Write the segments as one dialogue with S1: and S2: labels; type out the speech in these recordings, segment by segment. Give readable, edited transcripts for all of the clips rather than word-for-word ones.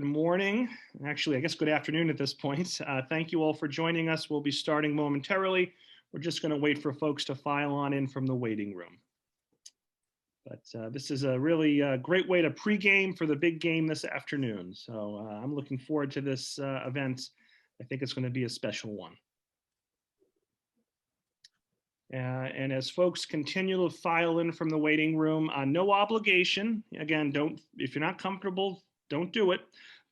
S1: Good morning. Actually, I guess good afternoon at this point. Thank you all for joining us. We'll be starting momentarily. We're just going to wait for folks to file on in from the waiting room. But this is a really great way to pregame for the big game this afternoon. So I'm looking forward to this event. I think it's going to be a special one. And as folks continue to file in from the waiting room, no obligation. Again, if you're not comfortable, don't do it.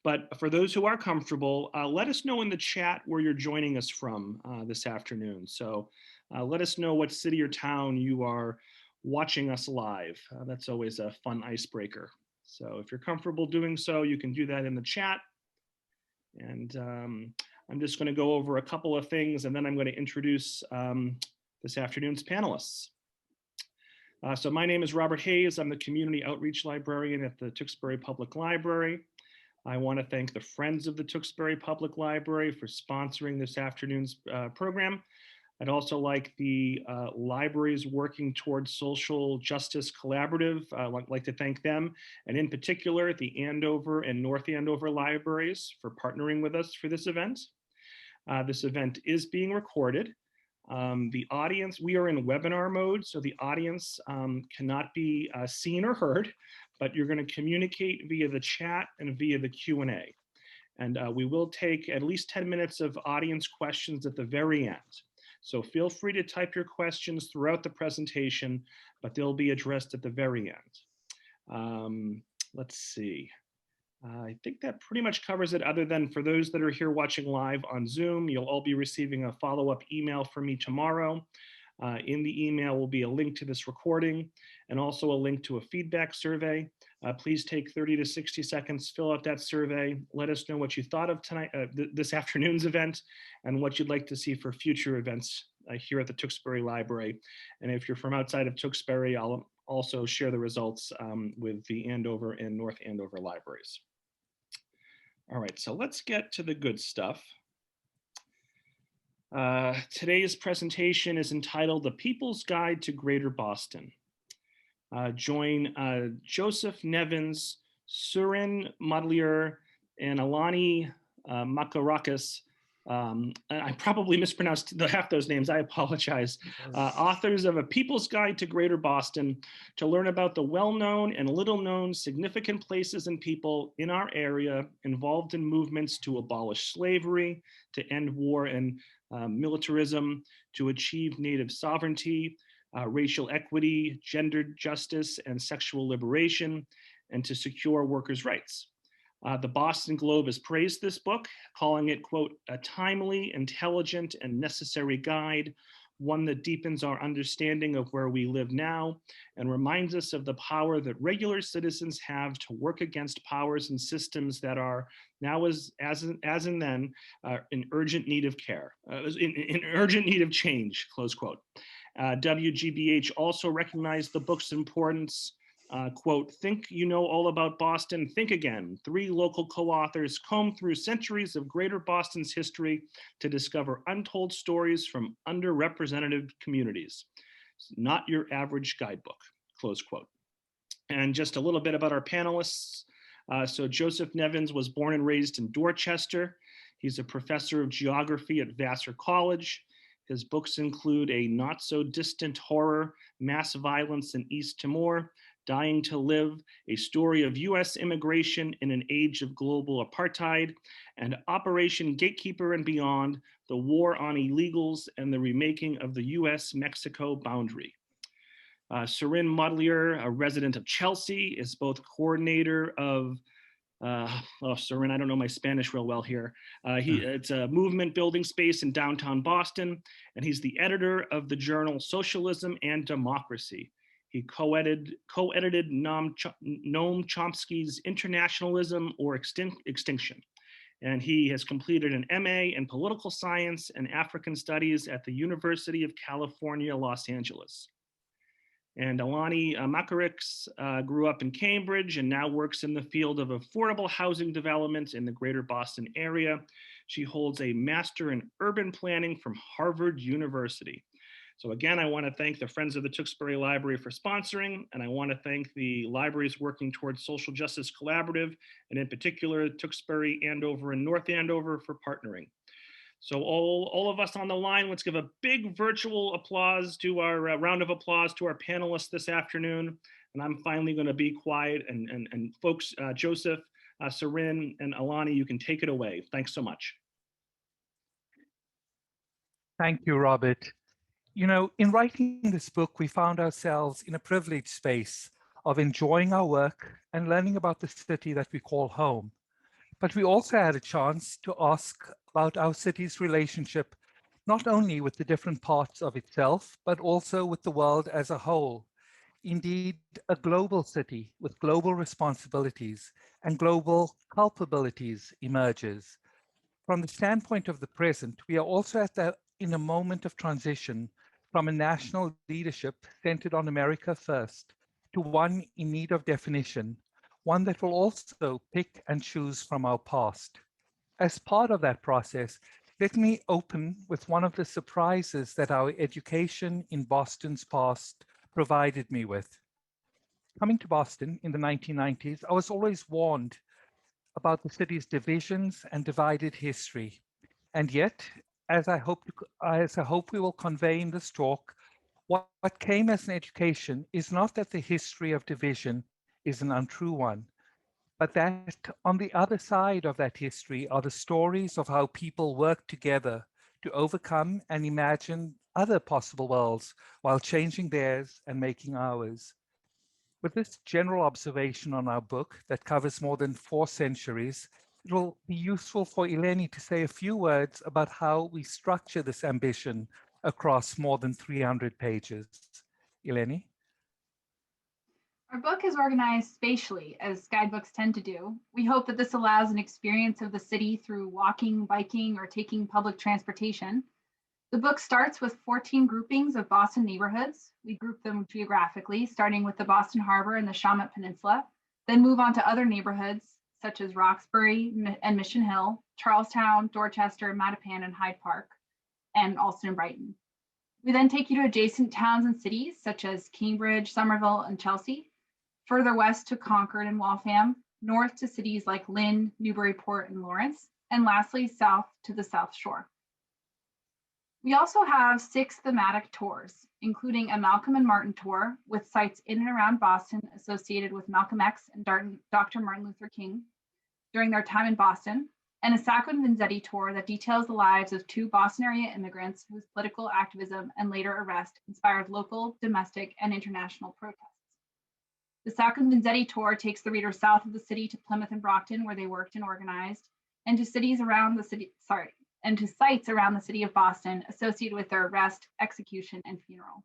S1: But for those who are comfortable, let us know in the chat where you're joining us from this afternoon. So let us know what city or town you are watching us live. That's always a fun icebreaker. So if you're comfortable doing so, you can do that in the chat. And I'm just going to go over a couple of things, and then I'm going to introduce this afternoon's panelists. So my name is Robert Hayes. I'm the Community Outreach Librarian at the Tewksbury Public Library. I want to thank the Friends of the Tewksbury Public Library for sponsoring this afternoon's program. I'd also like the libraries working towards social justice collaborative. I'd like to thank them, and in particular, the Andover and North Andover libraries for partnering with us for this event. This event is being recorded. The audience, we are in webinar mode, so the audience cannot be seen or heard, but you're going to communicate via the chat and via the Q&A. And we will take at least 10 minutes of audience questions at the very end. So feel free to type your questions throughout the presentation, but they'll be addressed at the very end. Let's see. I think that pretty much covers it, other than for those that are here watching live on Zoom, you'll all be receiving a follow-up email from me tomorrow. In the email will be a link to this recording and also a link to a feedback survey. Please take 30 to 60 seconds, fill out that survey. Let us know what you thought of tonight, this afternoon's event, and what you'd like to see for future events here at the Tewksbury Library. And if you're from outside of Tewksbury, I'll also share the results with the Andover and North Andover libraries. All right, so let's get to the good stuff. Today's presentation is entitled The People's Guide to Greater Boston. Join Joseph Nevins, Suren Moodliar, and Eleni Macrakis. I probably mispronounced half those names. I apologize. Authors of A People's Guide to Greater Boston, to learn about the well-known and little-known significant places and people in our area involved in movements to abolish slavery, to end war and militarism, to achieve native sovereignty, racial equity, gender justice, and sexual liberation, and to secure workers' rights. The Boston Globe has praised this book, calling it, quote, a timely, intelligent, and necessary guide, one that deepens our understanding of where we live now and reminds us of the power that regular citizens have to work against powers and systems that are now, as in then, in urgent need of care, in urgent need of change, close quote. WGBH also recognized the book's importance. Quote, think you know all about Boston, think again. 3 local co-authors comb through centuries of Greater Boston's history to discover untold stories from underrepresented communities. Not your average guidebook, close quote. And just a little bit about our panelists. So Joseph Nevins was born and raised in Dorchester. He's a professor of geography at Vassar College. His books include A Not So Distant Horror, Mass Violence in East Timor, Dying to Live, A Story of U.S. Immigration in an Age of Global Apartheid, and Operation Gatekeeper and Beyond, The War on Illegals and the Remaking of the U.S.-Mexico Boundary. Suren Moodliar, a resident of Chelsea, is both coordinator of Suren, I don't know my Spanish real well here. It's a movement building space in downtown Boston, and he's the editor of the journal Socialism and Democracy. He co-edited Noam Chomsky's Internationalism or Extinction. And he has completed an MA in Political Science and African Studies at the University of California, Los Angeles. And Eleni Macrakis grew up in Cambridge and now works in the field of affordable housing development in the greater Boston area. She holds a Master in Urban Planning from Harvard University. So again, I want to thank the Friends of the Tewksbury Library for sponsoring, and I want to thank the libraries working towards Social Justice Collaborative, and in particular, Tewksbury, Andover, and North Andover for partnering. So all of us on the line, let's give a big virtual applause to our round of applause to our panelists this afternoon. And I'm finally going to be quiet, and folks, Joseph, Suren, and Eleni, you can take it away. Thanks so much.
S2: Thank you, Robert. You know, in writing this book, we found ourselves in a privileged space of enjoying our work and learning about the city that we call home. But we also had a chance to ask about our city's relationship, not only with the different parts of itself, but also with the world as a whole. Indeed, a global city with global responsibilities and global culpabilities emerges. From the standpoint of the present, we are also in a moment of transition from a national leadership centered on America first to one in need of definition, one that will also pick and choose from our past. As part of that process, let me open with one of the surprises that our education in Boston's past provided me with. Coming to Boston in the 1990s, I was always warned about the city's divisions and divided history. And yet, as I hope we will convey in this talk, what came as an education is not that the history of division is an untrue one, but that on the other side of that history are the stories of how people work together to overcome and imagine other possible worlds while changing theirs and making ours. With this general observation on our book that covers more than 4 centuries, it will be useful for Eleni to say a few words about how we structure this ambition across more than 300 pages. Eleni?
S3: Our book is organized spatially, as guidebooks tend to do. We hope that this allows an experience of the city through walking, biking, or taking public transportation. The book starts with 14 groupings of Boston neighborhoods. We group them geographically, starting with the Boston Harbor and the Shawmut Peninsula, then move on to other neighborhoods such as Roxbury and Mission Hill, Charlestown, Dorchester, Mattapan, and Hyde Park, and Allston and Brighton. We then take you to adjacent towns and cities such as Cambridge, Somerville, and Chelsea, further west to Concord and Waltham, north to cities like Lynn, Newburyport, and Lawrence, and lastly, south to the South Shore. We also have 6 thematic tours, including a Malcolm and Martin tour with sites in and around Boston associated with Malcolm X and Dr. Martin Luther King during their time in Boston, and a Sacco and Vanzetti tour that details the lives of 2 Boston area immigrants whose political activism and later arrest inspired local, domestic, and international protests. The Sacco and Vanzetti tour takes the reader south of the city to Plymouth and Brockton, where they worked and organized, and to sites around the city of Boston associated with their arrest, execution, and funeral.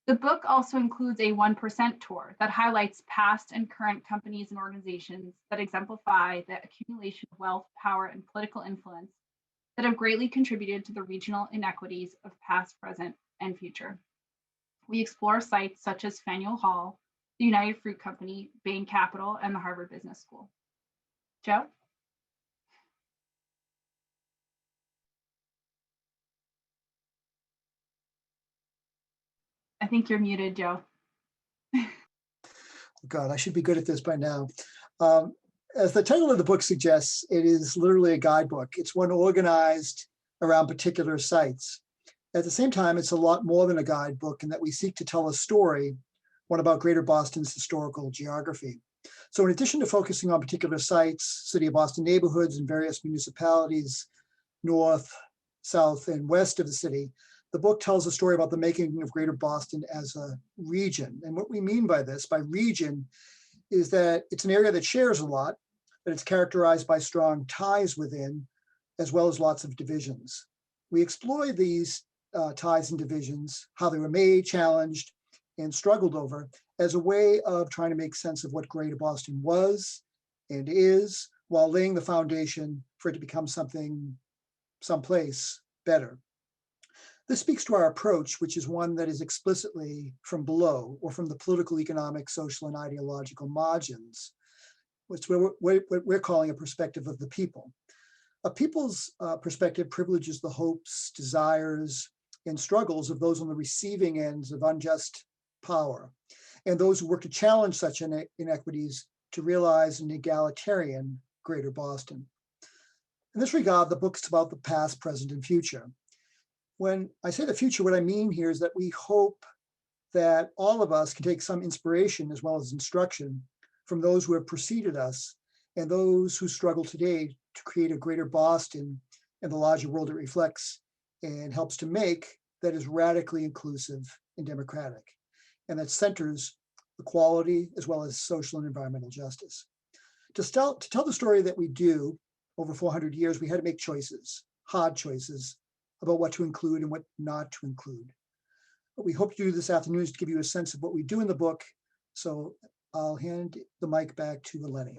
S3: The book also includes a 1% tour that highlights past and current companies and organizations that exemplify the accumulation of wealth, power, and political influence that have greatly contributed to the regional inequities of past, present, and future. We explore sites such as Faneuil Hall, the United Fruit Company, Bain Capital, and the Harvard Business School. Joe? I think you're muted, Joe.
S4: God, I should be good at this by now. As the title of the book suggests, it is literally a guidebook. It's one organized around particular sites. At the same time, it's a lot more than a guidebook in that we seek to tell a story, one about Greater Boston's historical geography. So in addition to focusing on particular sites, City of Boston neighborhoods and various municipalities, north, south, and west of the city, the book tells a story about the making of Greater Boston as a region. And what we mean by this, by region, is that it's an area that shares a lot, but it's characterized by strong ties within, as well as lots of divisions. We explore these ties and divisions, how they were made, challenged, and struggled over, as a way of trying to make sense of what Greater Boston was and is, while laying the foundation for it to become someplace better. This speaks to our approach, which is one that is explicitly from below, or from the political, economic, social, and ideological margins, which we're calling a perspective of the people. A people's perspective privileges the hopes, desires, and struggles of those on the receiving ends of unjust power, and those who work to challenge such inequities to realize an egalitarian Greater Boston. In this regard, the book's about the past, present, and future. When I say the future, what I mean here is that we hope that all of us can take some inspiration as well as instruction from those who have preceded us and those who struggle today to create a greater Boston and the larger world it reflects and helps to make, that is radically inclusive and democratic, and that centers equality as well as social and environmental justice. To tell the story that we do over 400 years, we had to make choices, hard choices, about what to include and what not to include. What we hope to do this afternoon is to give you a sense of what we do in the book. So I'll hand the mic back to Eleni.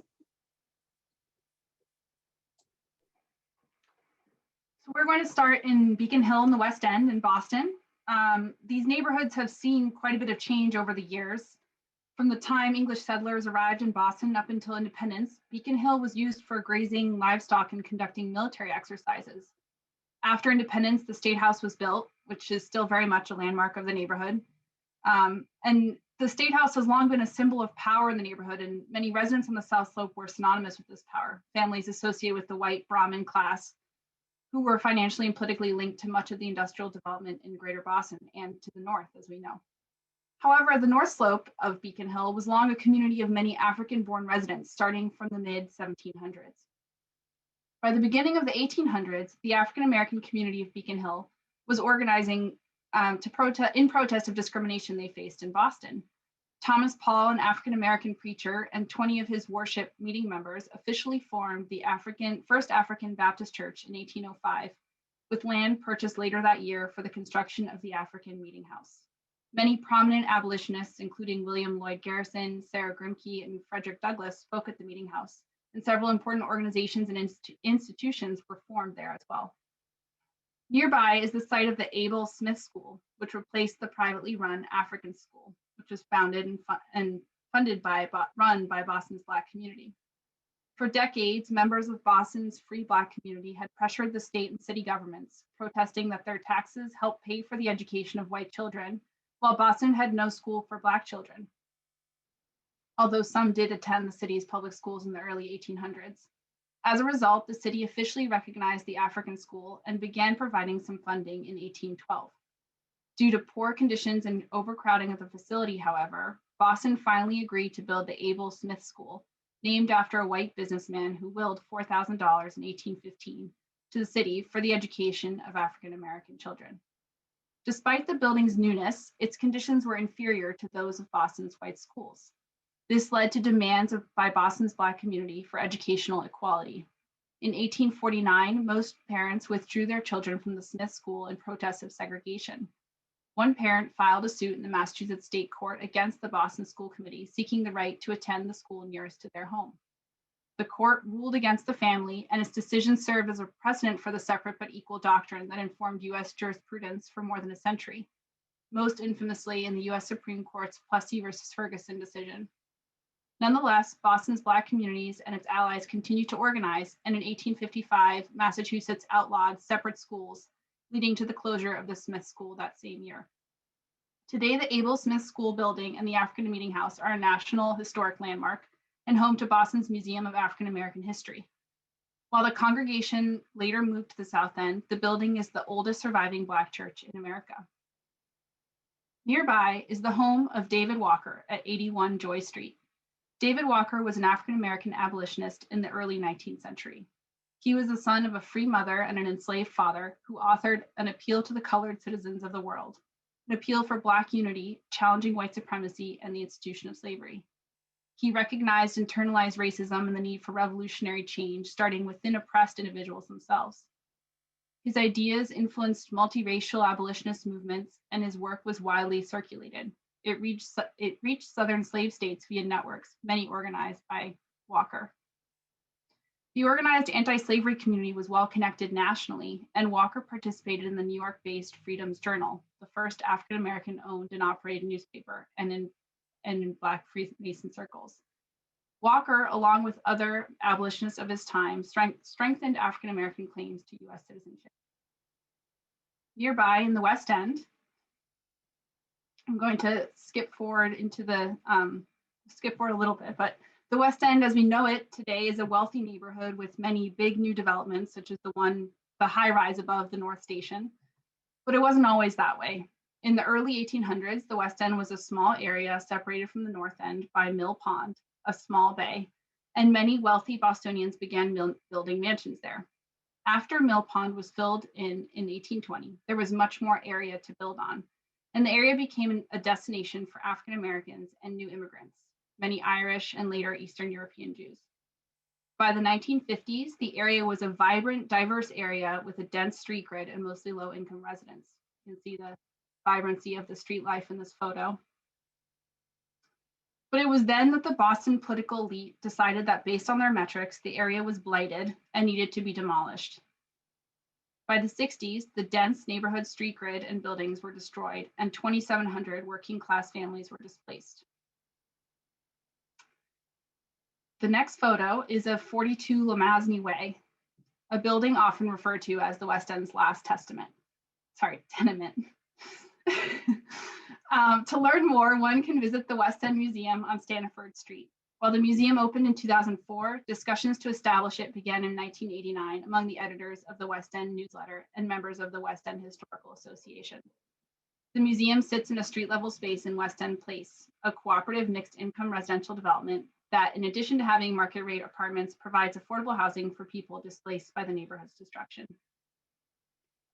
S3: So we're going to start in Beacon Hill in the West End in Boston. These neighborhoods have seen quite a bit of change over the years. From the time English settlers arrived in Boston up until independence, Beacon Hill was used for grazing livestock and conducting military exercises. After independence, the State House was built, which is still very much a landmark of the neighborhood. And the State House has long been a symbol of power in the neighborhood, and many residents on the South Slope were synonymous with this power, families associated with the white Brahmin class, who were financially and politically linked to much of the industrial development in Greater Boston and to the north, as we know. However, the North Slope of Beacon Hill was long a community of many African-born residents, starting from the mid-1700s. By the beginning of the 1800s, the African-American community of Beacon Hill was organizing in protest of discrimination they faced in Boston. Thomas Paul, an African-American preacher, and 20 of his worship meeting members officially formed the First African Baptist Church in 1805, with land purchased later that year for the construction of the African Meeting House. Many prominent abolitionists, including William Lloyd Garrison, Sarah Grimke, and Frederick Douglass, spoke at the Meeting House, and several important organizations and institutions were formed there as well. Nearby is the site of the Abel Smith School, which replaced the privately run African School, which was founded and run by Boston's Black community. For decades, members of Boston's free Black community had pressured the state and city governments, protesting that their taxes helped pay for the education of white children, while Boston had no school for Black children, although some did attend the city's public schools in the early 1800s. As a result, the city officially recognized the African School and began providing some funding in 1812. Due to poor conditions and overcrowding of the facility, however, Boston finally agreed to build the Abel Smith School, named after a white businessman who willed $4,000 in 1815 to the city for the education of African-American children. Despite the building's newness, its conditions were inferior to those of Boston's white schools. This led to demands by Boston's Black community for educational equality. In 1849, most parents withdrew their children from the Smith School in protest of segregation. One parent filed a suit in the Massachusetts State Court against the Boston School Committee, seeking the right to attend the school nearest to their home. The court ruled against the family, and its decision served as a precedent for the separate but equal doctrine that informed U.S. jurisprudence for more than a century, most infamously in the U.S. Supreme Court's Plessy versus Ferguson decision. Nonetheless, Boston's Black communities and its allies continued to organize, and in 1855, Massachusetts outlawed separate schools, leading to the closure of the Smith School that same year. Today, the Abel Smith School building and the African Meeting House are a National Historic Landmark and home to Boston's Museum of African American History. While the congregation later moved to the South End, the building is the oldest surviving Black church in America. Nearby is the home of David Walker at 81 Joy Street. David Walker was an African American abolitionist in the early 19th century. He was the son of a free mother and an enslaved father who authored an appeal to the colored citizens of the world, an appeal for Black unity, challenging white supremacy and the institution of slavery. He recognized internalized racism and the need for revolutionary change, starting within oppressed individuals themselves. His ideas influenced multiracial abolitionist movements, and his work was widely circulated. It reached Southern slave states via networks, many organized by Walker. The organized anti-slavery community was well connected nationally, and Walker participated in the New York-based Freedom's Journal, the first African-American owned and operated newspaper, and in Black Freemason circles. Walker, along with other abolitionists of his time, strengthened African-American claims to U.S. citizenship. Nearby in the West End, I'm going to skip forward a little bit, but the West End as we know it today is a wealthy neighborhood with many big new developments, such as the high rise above the North Station. But it wasn't always that way. In the early 1800s, the West End was a small area separated from the North End by Mill Pond, a small bay, and many wealthy Bostonians began building mansions there. After Mill Pond was filled in 1820, there was much more area to build on, and the area became a destination for African Americans and new immigrants, many Irish and later Eastern European Jews. By the 1950s, the area was a vibrant, diverse area with a dense street grid and mostly low-income residents. You can see the vibrancy of the street life in this photo. But it was then that the Boston political elite decided that based on their metrics, the area was blighted and needed to be demolished. By the 60s, the dense neighborhood street grid and buildings were destroyed, and 2,700 working class families were displaced. The next photo is of 42 Lomasney Way, a building often referred to as the West End's last tenement. To learn more, one can visit the West End Museum on Stanford Street. While the museum opened in 2004, discussions to establish it began in 1989 among the editors of the West End newsletter and members of the West End Historical Association. The museum sits in a street-level space in West End Place, a cooperative mixed-income residential development that, in addition to having market-rate apartments, provides affordable housing for people displaced by the neighborhood's destruction.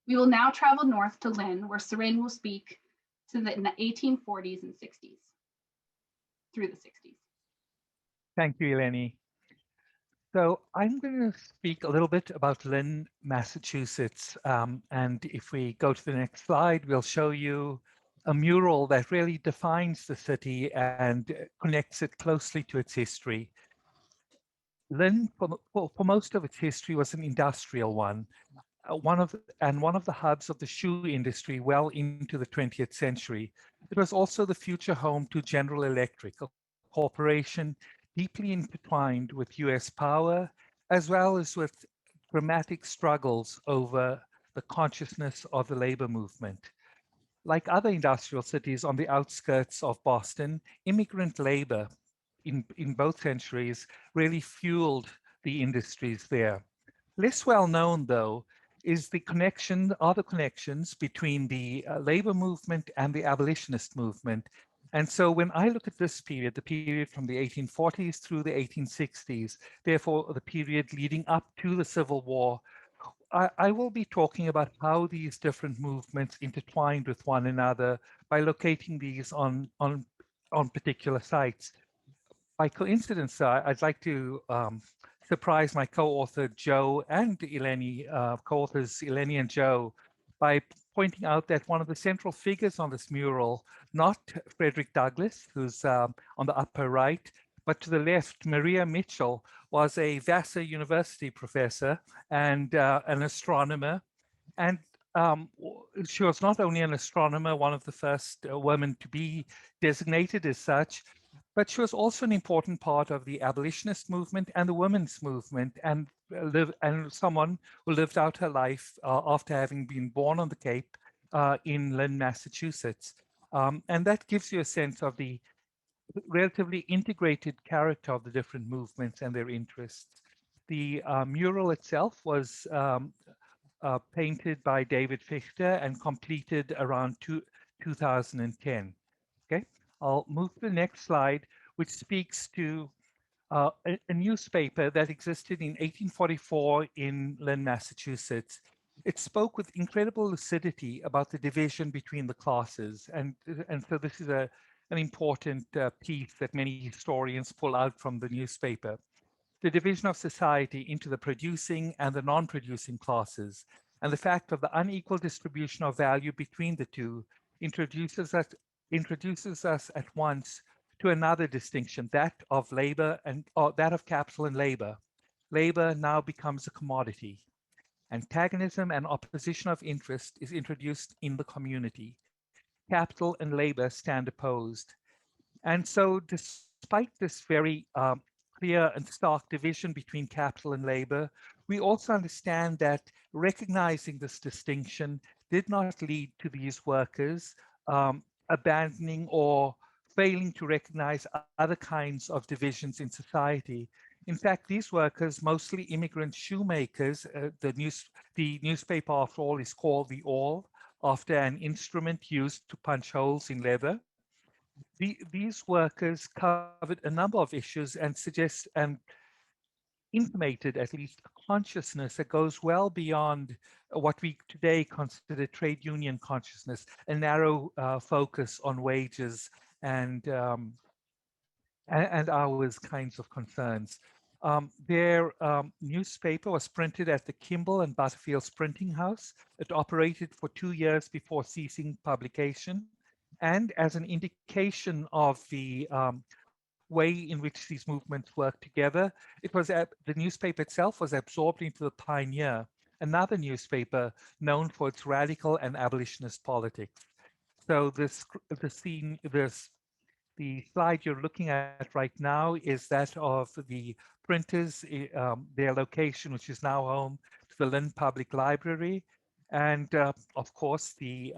S3: We will now travel north to Lynn, where Suren will speak to the 1840s and 60s, through the 60s.
S2: Thank you, Eleni. So I'm going to speak a little bit about Lynn, Massachusetts. And if we go to the next slide, we'll show you a mural that really defines the city and connects it closely to its history. Lynn, for most of its history, was an industrial one. One of the hubs of the shoe industry well into the 20th century. It was also the future home to General Electric, a corporation deeply intertwined with US power, as well as with dramatic struggles over the consciousness of the labor movement. Like other industrial cities on the outskirts of Boston, immigrant labor in both centuries really fueled the industries there. Less well known, though, is the connections between the labor movement and the abolitionist movement. And so when I look at this period, the period from the 1840s through the 1860s, therefore the period leading up to the Civil War, I will be talking about how these different movements intertwined with one another by locating these on particular sites. By coincidence, I'd like to surprise my co-author Joe and Eleni, co-authors Eleni and Joe, by pointing out that one of the central figures on this mural, not Frederick Douglass, who's on the upper right, but to the left, Maria Mitchell, was a Vassar University professor and an astronomer. And she was not only an astronomer, one of the first women to be designated as such, but she was also an important part of the abolitionist movement and the women's movement, and someone who lived out her life after having been born on the Cape in Lynn, Massachusetts. And that gives you a sense of the relatively integrated character of the different movements and their interests. The mural itself was painted by David Fichter and completed around 2010. Okay, I'll move to the next slide, which speaks to a newspaper that existed in 1844 in Lynn, Massachusetts. It spoke with incredible lucidity about the division between the classes. And so this is an important piece that many historians pull out from the newspaper. The division of society into the producing and the non-producing classes, and the fact of the unequal distribution of value between the two introduces us at once to another distinction, that of labor and that of capital and labor. Labor now becomes a commodity. Antagonism and opposition of interest is introduced in the community. Capital and labor stand opposed. And so despite this very clear and stark division between capital and labor, we also understand that recognizing this distinction, did not lead to these workers abandoning or failing to recognize other kinds of divisions in society. In fact, these workers, mostly immigrant shoemakers, the newspaper, after all, is called the awl, after an instrument used to punch holes in leather. These workers covered a number of issues and suggest and intimated at least a consciousness that goes well beyond what we today consider trade union consciousness, a narrow focus on wages and ours kinds of concerns. Their newspaper was printed at the Kimball and Butterfield's printing house. It operated for 2 years before ceasing publication. And as an indication of the way in which these movements work together, it was the newspaper itself was absorbed into the Pioneer, another newspaper known for its radical and abolitionist politics. So the slide you're looking at right now is that of the printers, their location, which is now home to the Lynn Public Library. And of course, the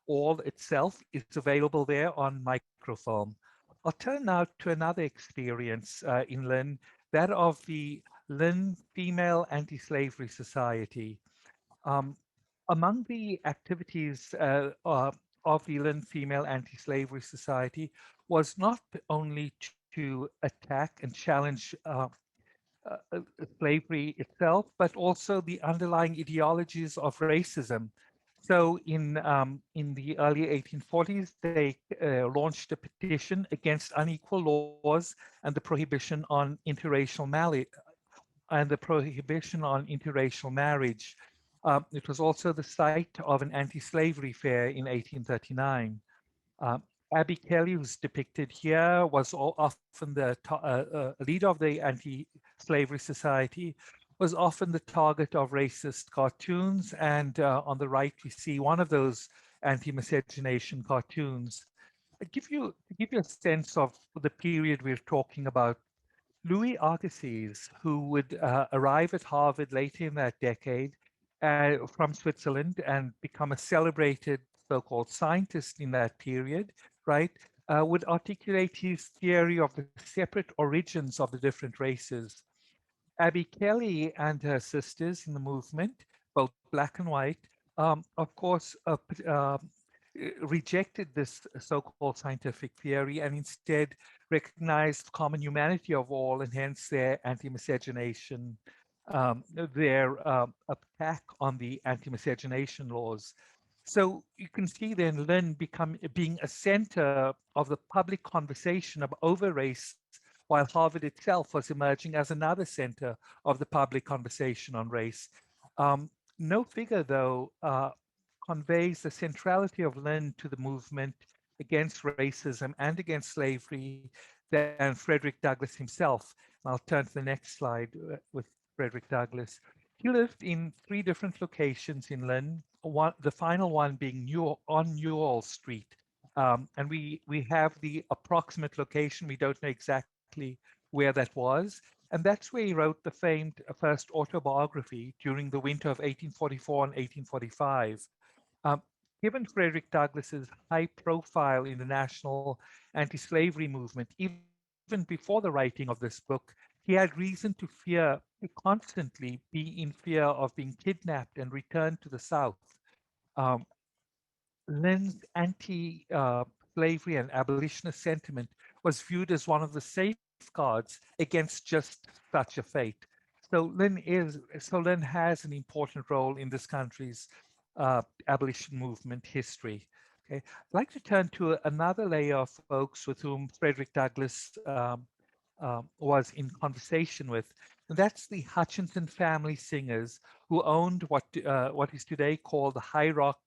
S2: awl itself is available there on microfilm. I'll turn now to another experience in Lynn, that of the Lynn Female Anti-Slavery Society. Among the activities of the Lynn Female Anti-Slavery Society was not only to attack and challenge slavery itself, but also the underlying ideologies of racism. So in the early 1840s, they launched a petition against unequal laws and the prohibition on interracial marriage. It was also the site of an anti-slavery fair in 1839. Abby Kelly, who's depicted here, was often the leader of the Anti-Slavery Society, was often the target of racist cartoons. And on the right, we see one of those anti-miscegenation cartoons. To give you a sense of the period we're talking about, Louis Agassiz, who would arrive at Harvard later in that decade from Switzerland and become a celebrated so-called scientist in that period, right, would articulate his theory of the separate origins of the different races. Abby Kelly and her sisters in the movement, both black and white, of course, rejected this so-called scientific theory and instead recognized common humanity of all, and hence their anti-miscegenation, their attack on the anti-miscegenation laws. So you can see then Lynn being a center of the public conversation over race, while Harvard itself was emerging as another center of the public conversation on race. No figure, though, conveys the centrality of Lynn to the movement against racism and against slavery than Frederick Douglass himself. And I'll turn to the next slide with Frederick Douglass. He lived in 3 different locations in Lynn, the final one being on Newell Street. And we have the approximate location. We don't know exactly where that was. And that's where he wrote the famed first autobiography during the winter of 1844 and 1845. Given Frederick Douglass's high profile in the national anti-slavery movement, even before the writing of this book, he had reason to constantly be in fear of being kidnapped and returned to the South. Lynn's anti-slavery and abolitionist sentiment was viewed as one of the safeguards against just such a fate. So Lynn has an important role in this country's abolition movement history. Okay, I'd like to turn to another layer of folks with whom Frederick Douglass was in conversation with, and that's the Hutchinson family singers, who owned what is today called the High Rock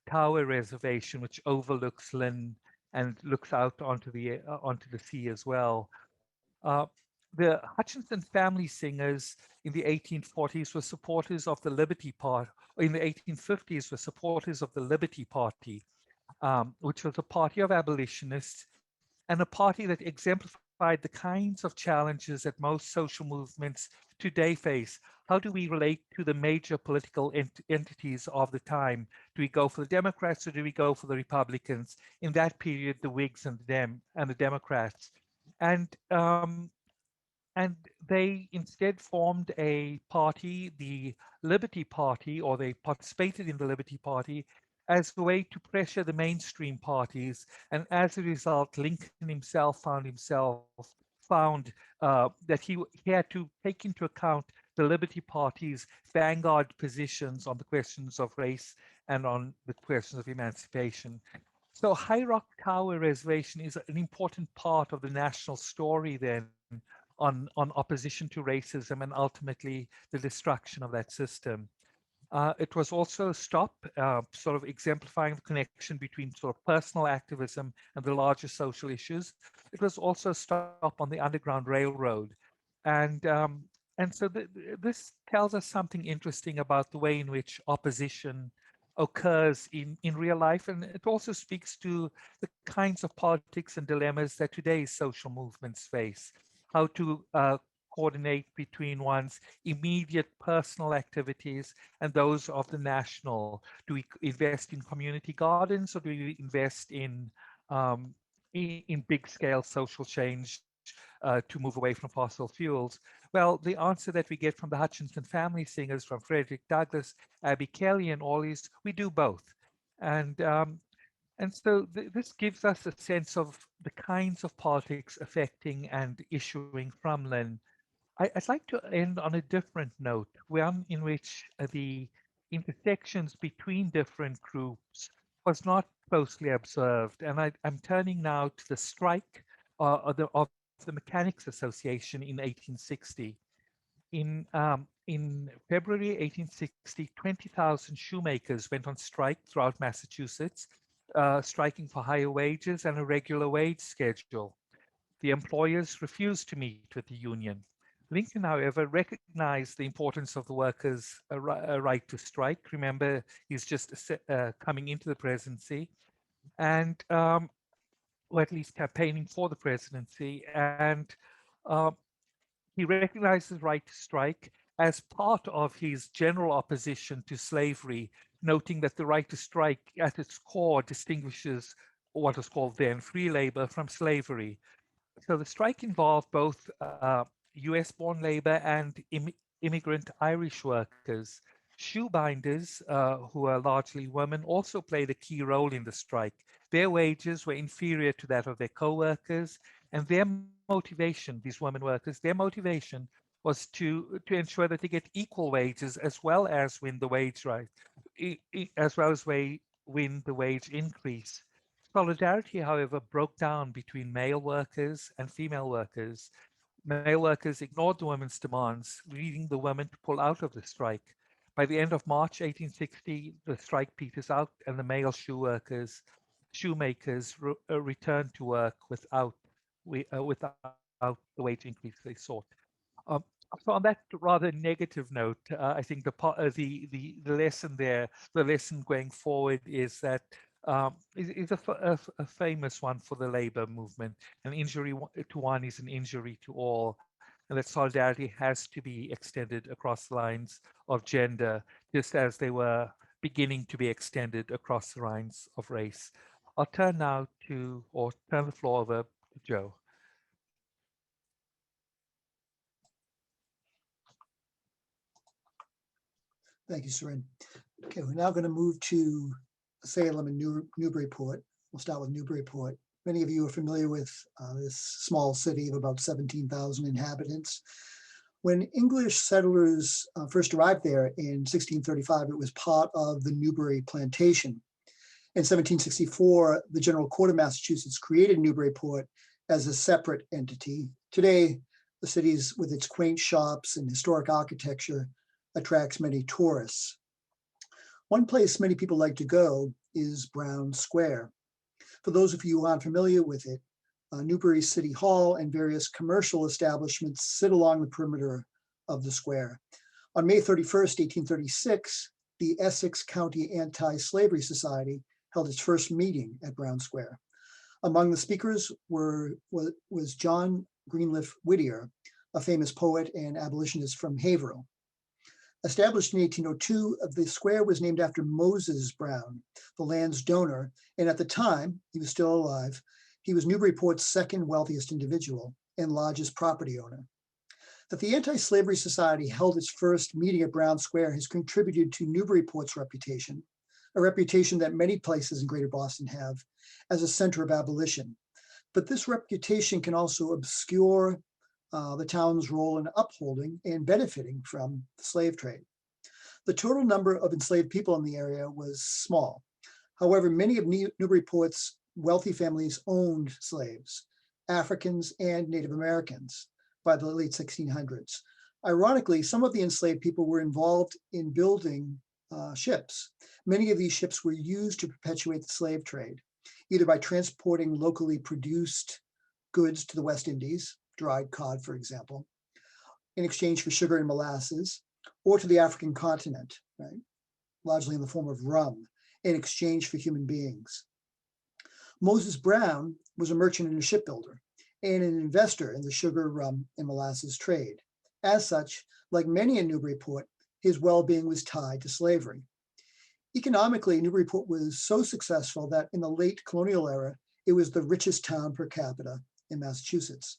S2: Tower Reservation, which overlooks Lynn and looks out onto the sea as well. The Hutchinson family singers in the 1840s were supporters of the Liberty Party, or in the 1850s were supporters of the Liberty Party, which was a party of abolitionists and a party that exemplified the kinds of challenges that most social movements today face: how do we relate to the major political entities of the time? Do we go for the Democrats or do we go for the Republicans? In that period, the Whigs and the Democrats. And they instead formed a party, the Liberty Party, or they participated in the Liberty Party as a way to pressure the mainstream parties. And as a result, Lincoln himself found that he had to take into account the Liberty Party's vanguard positions on the questions of race and on the questions of emancipation. So High Rock Tower Reservation is an important part of the national story then on opposition to racism and ultimately the destruction of that system. It was also a stop, sort of exemplifying the connection between sort of personal activism and the larger social issues. It was also a stop on the Underground Railroad. And so this tells us something interesting about the way in which opposition occurs in real life. And it also speaks to the kinds of politics and dilemmas that today's social movements face. How to coordinate between one's immediate personal activities and those of the national. Do we invest in community gardens or do we invest in big scale social change to move away from fossil fuels? Well, the answer that we get from the Hutchinson family singers, from Frederick Douglass, Abby Kelly, and all is we do both. And so this gives us a sense of the kinds of politics affecting and issuing from Lynn. I'd like to end on a different note, one in which the intersections between different groups was not closely observed. And I'm turning now to the strike of the Mechanics Association in 1860. In February 1860, 20,000 shoemakers went on strike throughout Massachusetts, striking for higher wages and a regular wage schedule. The employers refused to meet with the union. Lincoln, however, recognized the importance of the workers' right to strike. Remember, he's just coming into the presidency, and or at least campaigning for the presidency. And he recognized his right to strike as part of his general opposition to slavery, noting that the right to strike at its core distinguishes what was called then free labor from slavery. So the strike involved both US-born labor and immigrant Irish workers. Shoebinders, who are largely women, also played a key role in the strike. Their wages were inferior to that of their co-workers, and their motivation, these women workers, their motivation was to ensure that they get equal wages as well as win the wage win the wage increase. Solidarity, however, broke down between male workers and female workers. Male workers ignored the women's demands, leading the women to pull out of the strike. By the end of March 1860, the strike peters out and the male shoemakers returned to work without the wage increase they sought. So on that rather negative note, I think the lesson there, the lesson going forward is that is a famous one for the labor movement. An injury to one is an injury to all, and that solidarity has to be extended across the lines of gender, just as they were beginning to be extended across the lines of race. I'll turn now turn the floor over to Joe.
S4: Thank you, Suren. Okay, we're now going to move to Salem and Newburyport. We'll start with Newburyport. Many of you are familiar with this small city of about 17,000 inhabitants. When English settlers first arrived there in 1635, it was part of the Newbury Plantation. In 1764, the General Court of Massachusetts created Newburyport as a separate entity. Today, the city, with its quaint shops and historic architecture, attracts many tourists. One place many people like to go is Brown Square. For those of you who aren't familiar with it, Newbury City Hall and various commercial establishments sit along the perimeter of the square. On May 31st, 1836, the Essex County Anti-Slavery Society held its first meeting at Brown Square. Among the speakers was John Greenleaf Whittier, a famous poet and abolitionist from Haverhill. Established in 1802, the square was named after Moses Brown, the land's donor, and at the time, he was still alive, he was Newburyport's second wealthiest individual and largest property owner. That the Anti-Slavery Society held its first meeting at Brown Square has contributed to Newburyport's reputation, a reputation that many places in Greater Boston have, as a center of abolition. But this reputation can also obscure the town's role in upholding and benefiting from the slave trade. The total number of enslaved people in the area was small. However, many of Newburyport's wealthy families owned slaves, Africans and Native Americans, by the late 1600s. Ironically, some of the enslaved people were involved in building ships. Many of these ships were used to perpetuate the slave trade, either by transporting locally produced goods to the West Indies, dried cod, for example, in exchange for sugar and molasses, or to the African continent, right? Largely in the form of rum, in exchange for human beings. Moses Brown was a merchant and a shipbuilder, and an investor in the sugar, rum, and molasses trade. As such, like many in Newburyport, his well-being was tied to slavery. Economically, Newburyport was so successful that in the late colonial era, it was the richest town per capita in Massachusetts.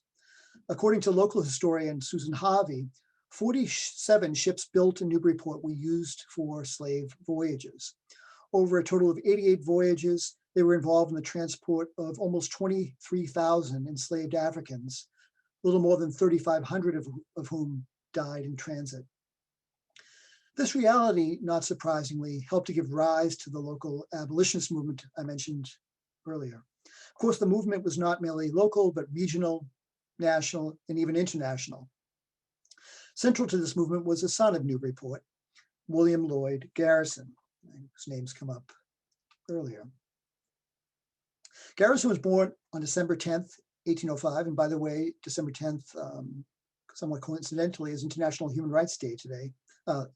S4: According to local historian Susan Harvey, 47 ships built in Newburyport were used for slave voyages. Over a total of 88 voyages, they were involved in the transport of almost 23,000 enslaved Africans, a little more than 3,500 of whom died in transit. This reality, not surprisingly, helped to give rise to the local abolitionist movement I mentioned earlier. Of course, the movement was not merely local, but regional, national, and even international. Central to this movement was a son of Newburyport, William Lloyd Garrison, whose names come up earlier. Garrison was born on December 10th, 1805, and by the way, December 10th, somewhat coincidentally, is International Human Rights Day today,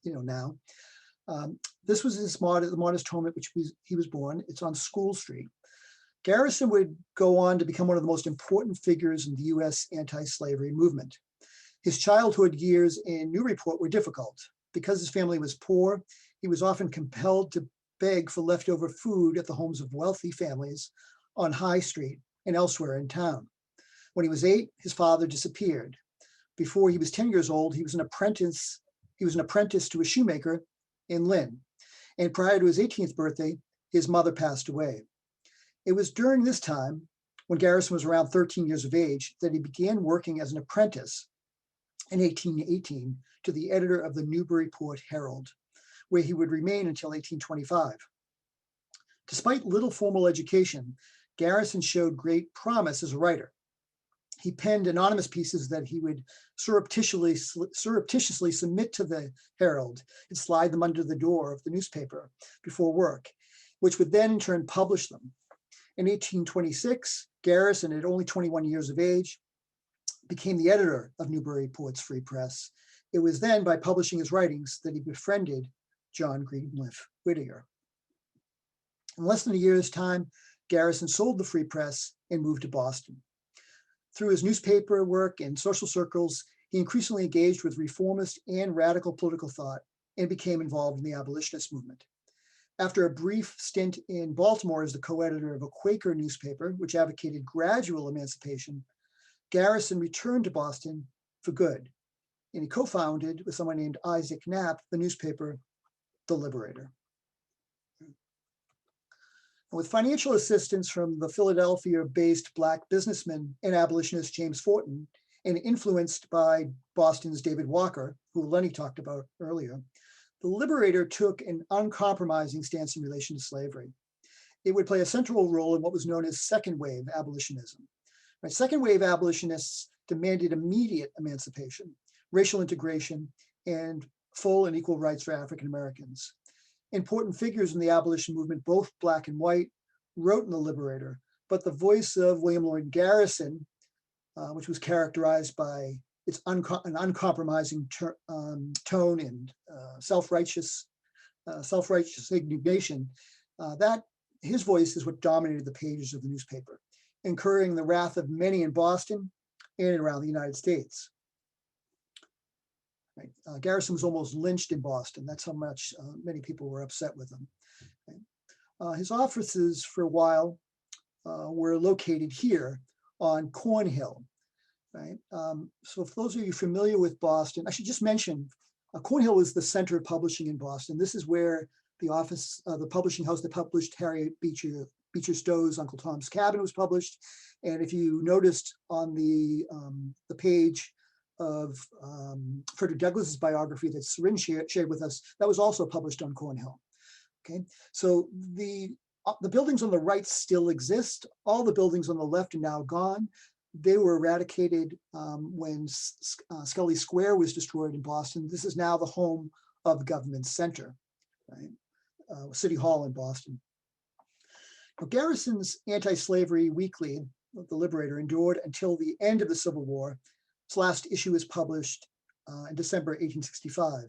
S4: now. This was the modest home at which he was born. It's on School Street. Garrison would go on to become one of the most important figures in the US anti-slavery movement. His childhood years in Newburyport were difficult. Because his family was poor, he was often compelled to beg for leftover food at the homes of wealthy families on High Street and elsewhere in town. When he was 8, his father disappeared. Before he was 10 years old, he was an apprentice to a shoemaker in Lynn. And prior to his 18th birthday, his mother passed away. It was during this time, when Garrison was around 13 years of age, that he began working as an apprentice in 1818 to the editor of the Newburyport Herald, where he would remain until 1825. Despite little formal education, Garrison showed great promise as a writer. He penned anonymous pieces that he would surreptitiously submit to the Herald and slide them under the door of the newspaper before work, which would then in turn publish them. In 1826, Garrison, at only 21 years of age, became the editor of Newburyport's Free Press. It was then by publishing his writings that he befriended John Greenleaf Whittier. In less than a year's time, Garrison sold the Free Press and moved to Boston. Through his newspaper work and social circles, he increasingly engaged with reformist and radical political thought and became involved in the abolitionist movement. After a brief stint in Baltimore as the co-editor of a Quaker newspaper, which advocated gradual emancipation, Garrison returned to Boston for good, and he co-founded with someone named Isaac Knapp the newspaper The Liberator. With financial assistance from the Philadelphia-based Black businessman and abolitionist James Forten, and influenced by Boston's David Walker, who Eleni talked about earlier, The Liberator took an uncompromising stance in relation to slavery. It would play a central role in what was known as second wave abolitionism. Right? Second wave abolitionists demanded immediate emancipation, racial integration, and full and equal rights for African Americans. Important figures in the abolition movement, both Black and white, wrote in The Liberator, but the voice of William Lloyd Garrison, which was characterized by its an uncompromising tone and self-righteous indignation, that his voice is what dominated the pages of the newspaper, incurring the wrath of many in Boston and around the United States. Right? Garrison was almost lynched in Boston. That's how much many people were upset with him. Right? His offices for a while were located here on Cornhill. Right? So for those of you familiar with Boston, I should just mention, Cornhill is the center of publishing in Boston. This is where the office, the publishing house that published Harriet Beecher Stowe's Uncle Tom's Cabin was published. And if you noticed on the page of Frederick Douglass's biography that Suren shared with us, that was also published on Cornhill. Okay, so the buildings on the right still exist. All the buildings on the left are now gone. They were eradicated when Scully Square was destroyed in Boston. This is now the home of the government center, right? City Hall in Boston. Now, Garrison's anti-slavery weekly, The Liberator, endured until the end of the Civil War. Its last issue was published in December 1865.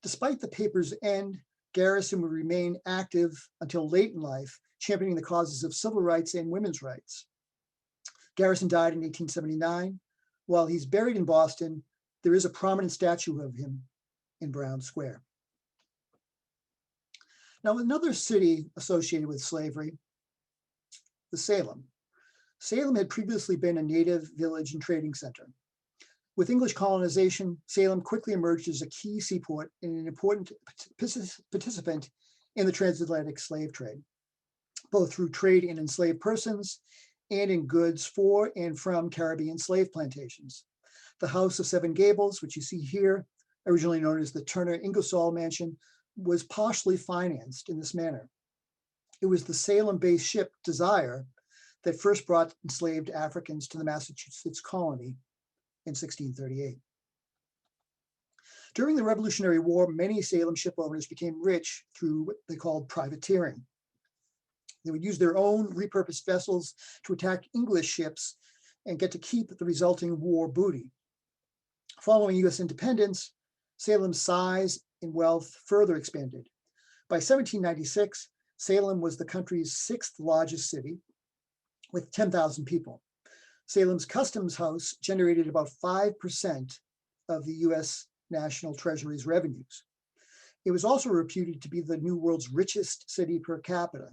S4: Despite the paper's end, Garrison would remain active until late in life, championing the causes of civil rights and women's rights. Garrison died in 1879. While he's buried in Boston, there is a prominent statue of him in Brown Square. Now, another city associated with slavery was Salem. Salem had previously been a native village and trading center. With English colonization, Salem quickly emerged as a key seaport and an important participant in the transatlantic slave trade, both through trade in enslaved persons and in goods for and from Caribbean slave plantations. The House of Seven Gables, which you see here, originally known as the Turner Ingosol Mansion, was partially financed in this manner. It was the Salem-based ship Desire that first brought enslaved Africans to the Massachusetts colony in 1638. During the Revolutionary War, many Salem ship owners became rich through what they called privateering. They would use their own repurposed vessels to attack English ships and get to keep the resulting war booty. Following US independence, Salem's size and wealth further expanded. By 1796, Salem was the country's sixth largest city with 10,000 people. Salem's customs house generated about 5% of the US National Treasury's revenues. It was also reputed to be the New World's richest city per capita.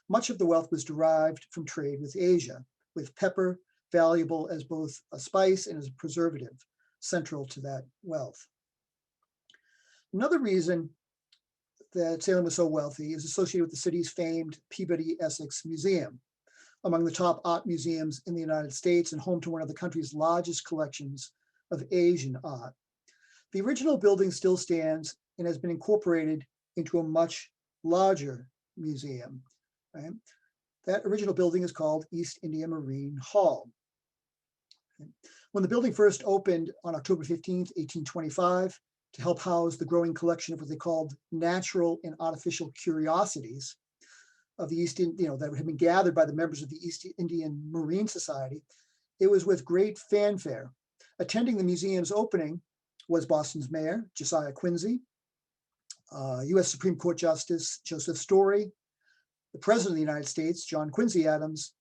S4: Much of the wealth was derived from trade with Asia, with pepper valuable as both a spice and as a preservative, central to that wealth. Another reason that Salem was so wealthy is associated with the city's famed Peabody Essex Museum, among the top art museums in the United States and home to one of the country's largest collections of Asian art. The original building still stands and has been incorporated into a much larger museum. Right? That original building is called East India Marine Hall. When the building first opened on October 15th, 1825, to help house the growing collection of what they called natural and artificial curiosities of the East Indian, that had been gathered by the members of the East Indian Marine Society, it was with great fanfare. Attending the museum's opening was Boston's mayor, Josiah Quincy, US Supreme Court Justice Joseph Story, the President of the United States, John Quincy Adams,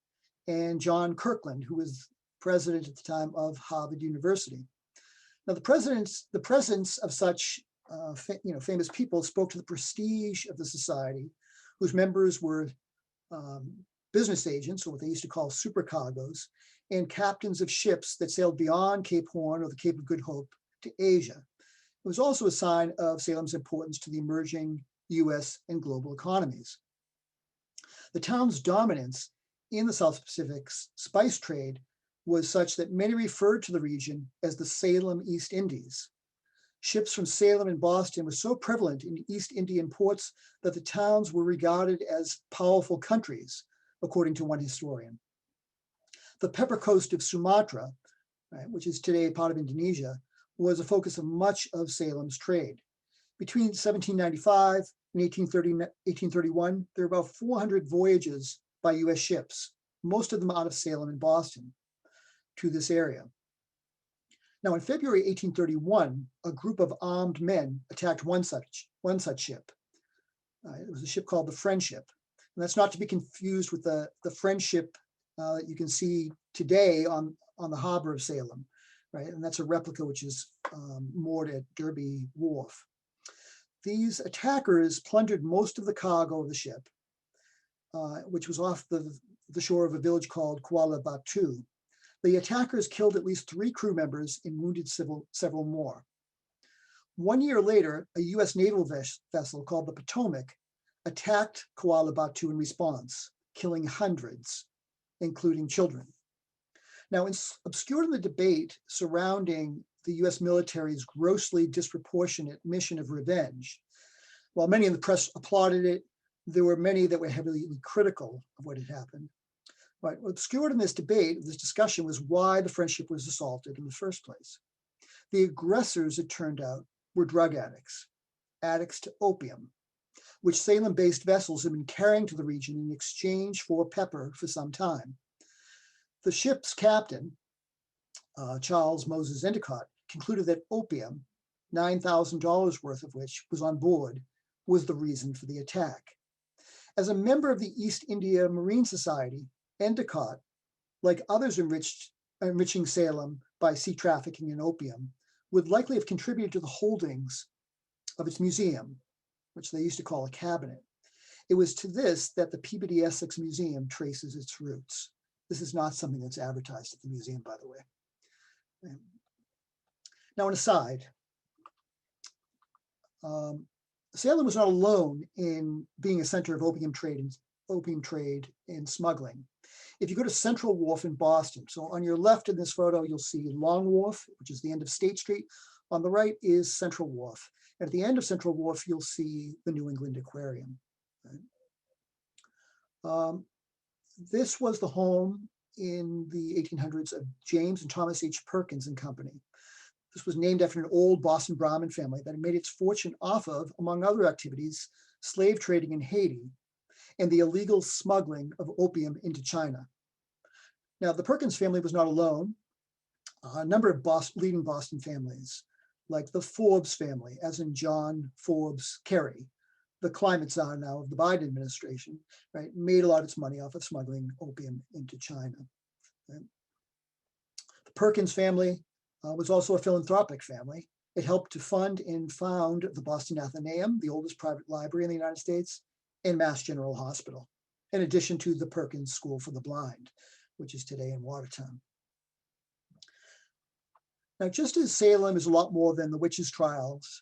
S4: and John Kirkland, who was president at the time of Harvard University. Now, the presence of such famous people spoke to the prestige of the society, whose members were business agents, or what they used to call supercargoes, and captains of ships that sailed beyond Cape Horn or the Cape of Good Hope to Asia. It was also a sign of Salem's importance to the emerging US and global economies. The town's dominance in the South Pacific spice trade was such that many referred to the region as the Salem East Indies. Ships from Salem and Boston were so prevalent in East Indian ports that the towns were regarded as powerful countries, according to one historian. The Pepper Coast of Sumatra, right, which is today part of Indonesia, was a focus of much of Salem's trade. Between 1795 and 1831, there were about 400 voyages by US ships, most of them out of Salem and Boston, to this area. Now, in February 1831, a group of armed men attacked one such ship. It was a ship called the Friendship. And that's not to be confused with the Friendship that you can see today on the harbor of Salem. right? And that's a replica which is moored at Derby Wharf. These attackers plundered most of the cargo of the ship, which was off the shore of a village called Kuala Batu. The attackers killed at least 3 crew members and wounded several more. 1 year later, a US naval vessel called the Potomac attacked Kuala Batu in response, killing hundreds, including children. Now, obscured in the debate surrounding the US military's grossly disproportionate mission of revenge, while many in the press applauded it, there were many that were heavily critical of what had happened. But obscured in this debate, this discussion, was why the French ship was assaulted in the first place. The aggressors, it turned out, were drug addicts to opium, which Salem-based vessels had been carrying to the region in exchange for pepper for some time. The ship's captain, Charles Moses Endicott, concluded that opium, $9,000 worth of which was on board, was the reason for the attack. As a member of the East India Marine Society, Endicott, like others enriching Salem by sea trafficking in opium, would likely have contributed to the holdings of its museum, which they used to call a cabinet. It was to this that the Peabody Essex Museum traces its roots. This is not something that's advertised at the museum, by the way. Now, an aside, Salem was not alone in being a center of opium trade and smuggling. If you go to Central Wharf in Boston, so on your left in this photo, you'll see Long Wharf, which is the end of State Street. On the right is Central Wharf. And at the end of Central Wharf, you'll see the New England Aquarium. Right? This was the home in the 1800s of James and Thomas H. Perkins and Company. This was named after an old Boston Brahmin family that had made its fortune off of, among other activities, slave trading in Haiti and the illegal smuggling of opium into China. Now, the Perkins family was not alone. A number of leading Boston families, like the Forbes family, as in John Forbes Kerry, the climate czar now of the Biden administration, right, made a lot of its money off of smuggling opium into China. Right? The Perkins family was also a philanthropic family. It helped to fund and found the Boston Athenaeum, the oldest private library in the United States, and Mass General Hospital, in addition to the Perkins School for the Blind, which is today in Watertown. Now, just as Salem is a lot more than the witches' trials,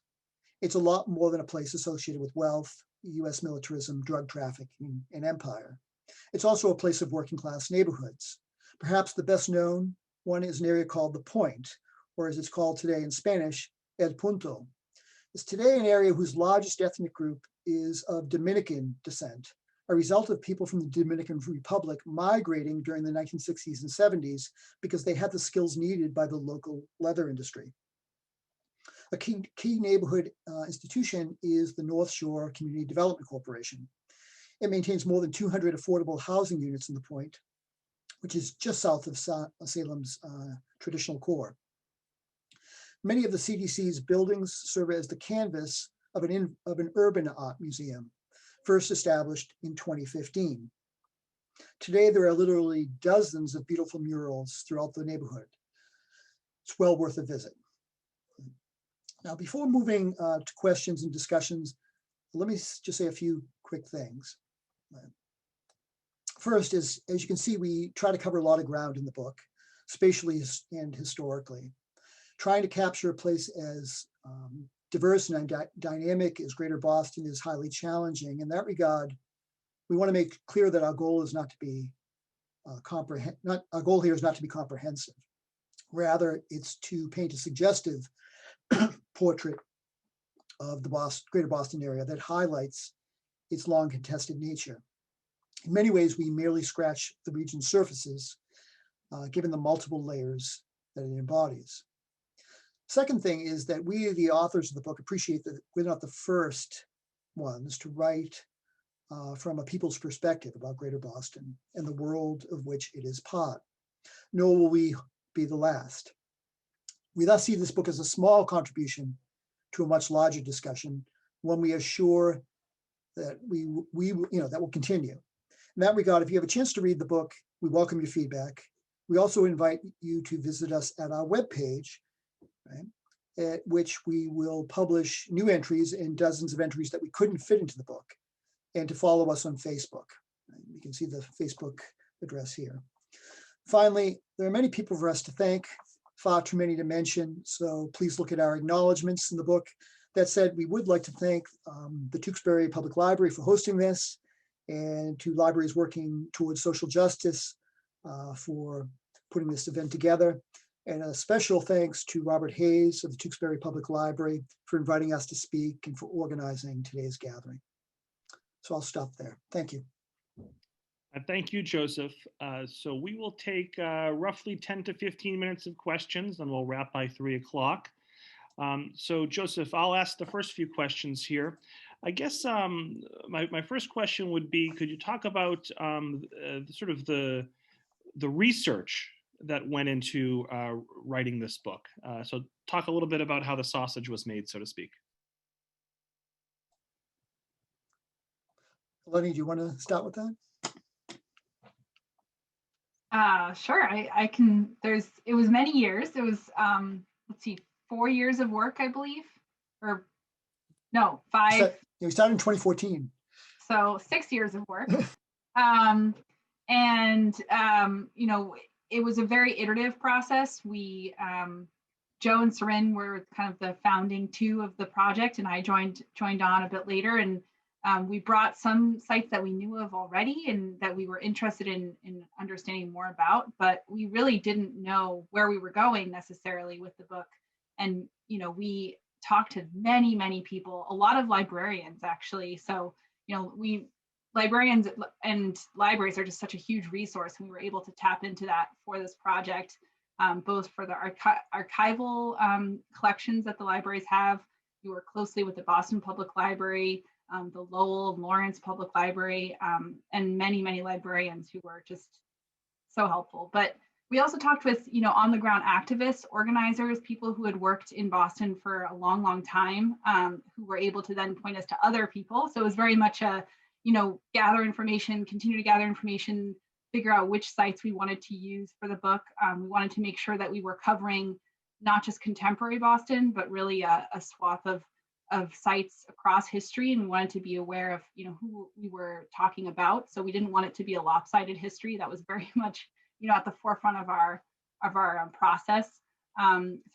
S4: it's a lot more than a place associated with wealth, US militarism, drug trafficking, and empire. It's also a place of working class neighborhoods. Perhaps the best known one is an area called the Point, or as it's called today in Spanish, El Punto. It's today an area whose largest ethnic group is of Dominican descent, a result of people from the Dominican Republic migrating during the 1960s and 70s because they had the skills needed by the local leather industry. A key neighborhood institution is the North Shore Community Development Corporation. It maintains more than 200 affordable housing units in the Point, which is just south of Salem's traditional core. Many of the CDC's buildings serve as the canvas of an urban art museum, first established in 2015. Today, there are literally dozens of beautiful murals throughout the neighborhood. It's well worth a visit. Now, before moving to questions and discussions, let me just say a few quick things. First is, as you can see, we try to cover a lot of ground in the book, spatially and historically. Trying to capture a place as diverse and dynamic as Greater Boston is highly challenging. In that regard, we want to make clear that our goal is not to be our goal here is not to be comprehensive. Rather, it's to paint a suggestive portrait of the Greater Boston area that highlights its long contested nature. In many ways, we merely scratch the region's surfaces, given the multiple layers that it embodies. Second thing is that we, the authors of the book, appreciate that we're not the first ones to write from a people's perspective about Greater Boston and the world of which it is part, nor will we be the last. We thus see this book as a small contribution to a much larger discussion, one we are sure that that will continue. In that regard, if you have a chance to read the book, we welcome your feedback. We also invite you to visit us at our webpage, right, at which we will publish new entries and dozens of entries that we couldn't fit into the book, and to follow us on Facebook. You can see the Facebook address here. Finally, there are many people for us to thank, far too many to mention, so please look at our acknowledgements in the book. That said, we would like to thank the Tewksbury Public Library for hosting this, and to libraries working towards social justice for putting this event together. And a special thanks to Robert Hayes of the Tewksbury Public Library for inviting us to speak and for organizing today's gathering. So I'll stop there. Thank you.
S1: Thank you, Joseph. So we will take roughly 10 to 15 minutes of questions, and we'll wrap by 3 o'clock. So Joseph, I'll ask the first few questions here. I guess my first question would be, could you talk about sort of the research that went into writing this book? So talk a little bit about how the sausage was made, so to speak.
S4: Eleni, do you want to start with that?
S3: Sure, I can. It was many years. It was, let's see, 4 years of work, I believe, or no, 5.
S4: We started in 2014.
S3: So 6 years of work. You know, it was a very iterative process. We, Joe and Suren were kind of the founding two of the project, and I joined on a bit later. And we brought some sites that we knew of already and that we were interested in understanding more about, but we really didn't know where we were going necessarily with the book. And, you know, we talked to many, many people, a lot of librarians actually. So, you know, librarians and libraries are just such a huge resource, and we were able to tap into that for this project, both for the archival collections that the libraries have. We work closely with the Boston Public Library, the Lowell and Lawrence Public Library, and many, many librarians who were just so helpful. But we also talked with, you know, on the ground activists, organizers, people who had worked in Boston for a long, long time, who were able to then point us to other people. So it was very much a, you know, gather information, continue to gather information, figure out which sites we wanted to use for the book. We wanted to make sure that we were covering not just contemporary Boston, but really a swath of sites across history, and we wanted to be aware of, you know, who we were talking about. So we didn't want it to be a lopsided history. That was very much, you know, at the forefront of our process.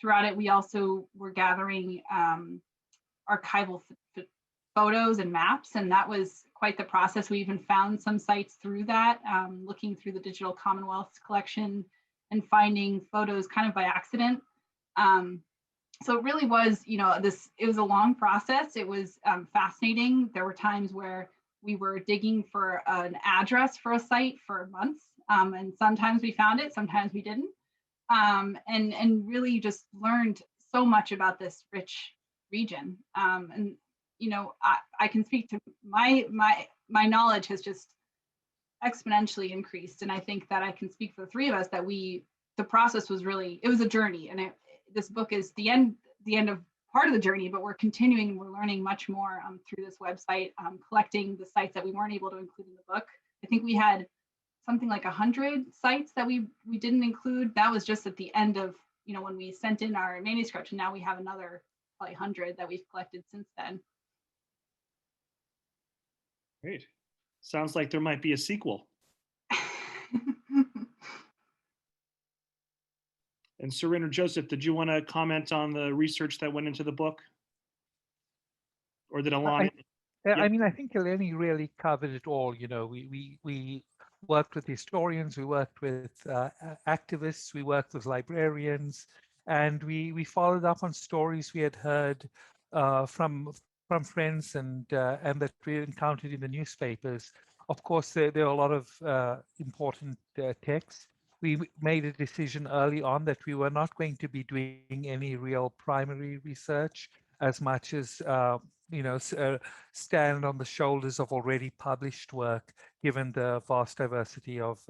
S3: Throughout it, we also were gathering archival photos and maps, and that was quite the process. We even found some sites through that, looking through the Digital Commonwealth collection and finding photos kind of by accident. So it really was, you know, it was a long process. It was fascinating. There were times where we were digging for an address for a site for months, and sometimes we found it, sometimes we didn't, and really just learned so much about this rich region. And you know, I can speak to my knowledge has just exponentially increased, and I think that I can speak for the three of us that the process was really, it was a journey, and this book is the end of part of the journey, but we're continuing, we're learning much more through this website, collecting the sites that we weren't able to include in the book. I think we had something like 100 sites that we didn't include. That was just at the end of, you know, when we sent in our manuscript, and now we have another probably 100 that we've collected since then.
S1: Great. Sounds like there might be a sequel. And Suren or Joseph, did you want to comment on the research that went into the book? Or did Eleni?
S2: I mean, I think Eleni really covered it all. You know, we worked with historians, we worked with activists, we worked with librarians, and we followed up on stories we had heard from friends and that we encountered in the newspapers. Of course, there are a lot of important texts. We made a decision early on that we were not going to be doing any real primary research as much as, you know, stand on the shoulders of already published work, given the vast diversity of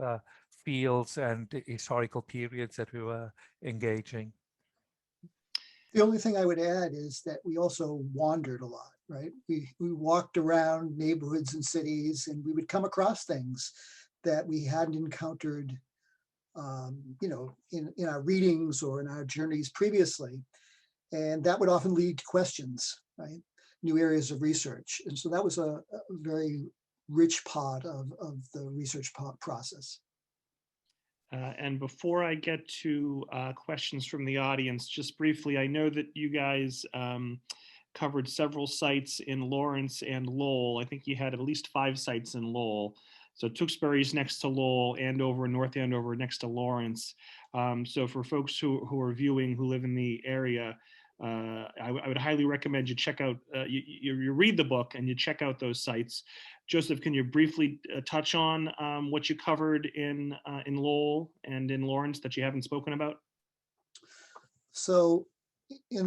S2: fields and historical periods that we were engaging.
S4: The only thing I would add is that we also wandered a lot, right? We walked around neighborhoods and cities, and we would come across things that we hadn't encountered in our readings or in our journeys previously. And that would often lead to questions, right? New areas of research. And so that was a very rich part of the research process.
S1: And before I get to questions from the audience, just briefly, I know that you guys covered several sites in Lawrence and Lowell. I think you had at least 5 sites in Lowell. So Tewksbury is next to Lowell, Andover, North Andover next to Lawrence. So for folks who are viewing who live in the area, I would highly recommend you check out, you read the book and you check out those sites. Joseph, can you briefly touch on what you covered in Lowell and in Lawrence that you haven't spoken about?
S4: So at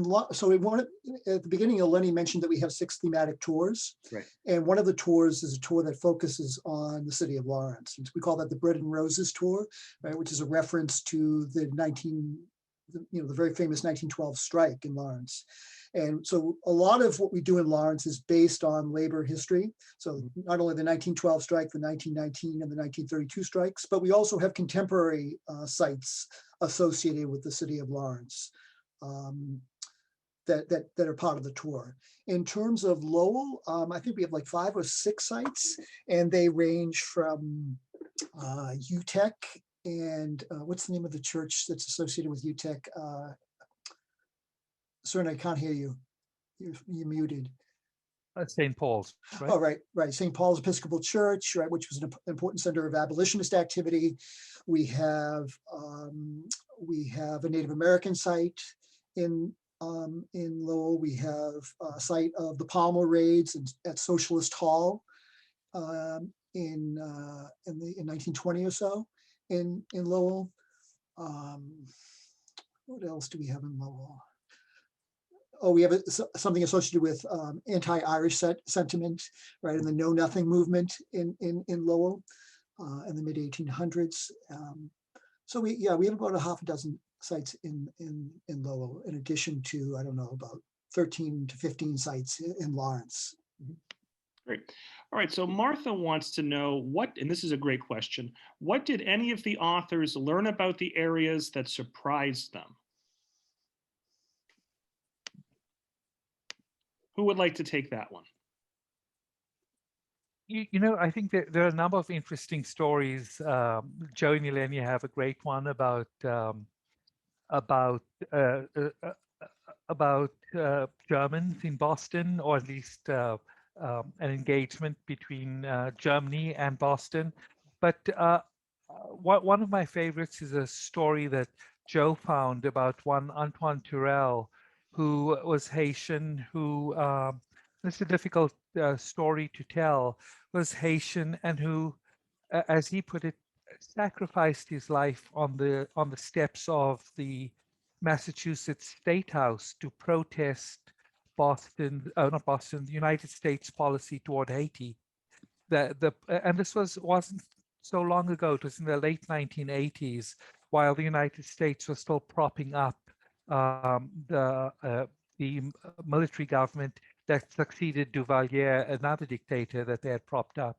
S4: the beginning, Eleni mentioned that we have 6 thematic tours.
S1: Right.
S4: And one of the tours is a tour that focuses on the city of Lawrence. And we call that the Bread and Roses tour, right, which is a reference to the very famous 1912 strike in Lawrence. And so a lot of what we do in Lawrence is based on labor history. So not only the 1912 strike, the 1919 and the 1932 strikes, but we also have contemporary sites associated with the city of Lawrence that are part of the tour. In terms of Lowell, I think we have like 5 or 6 sites, and they range from UTEC and what's the name of the church that's associated with UTEC? Suren, I can't hear you. You're muted.
S2: St. Paul's, right?
S4: Oh, right. St. Paul's Episcopal Church, right, which was an important center of abolitionist activity. We have a Native American site in Lowell. We have a site of the Palmer raids at Socialist Hall in 1920 or so in Lowell. What else do we have in Lowell? Oh, we have something associated with anti-Irish sentiment, right, and the Know Nothing movement in Lowell in the mid 1800s. So we have about 6 sites in Lowell, in addition to, I don't know, about 13 to 15 sites in Lawrence.
S1: Great. All right, so Martha wants to know and this is a great question, what did any of the authors learn about the areas that surprised them? Who would like to take that one?
S2: I think that there are a number of interesting stories. Joe and Eleni have a great one about Germans in Boston, or at least an engagement between Germany and Boston. But one of my favorites is a story that Joe found about one Antoine Turrell, who was Haitian, who, it's a difficult story to tell, was Haitian, and who, as he put it, sacrificed his life on the steps of the Massachusetts State House to protest the United States policy toward Haiti. And this wasn't so long ago. It was in the late 1980s, while the United States was still propping up the military government that succeeded Duvalier, another dictator that they had propped up.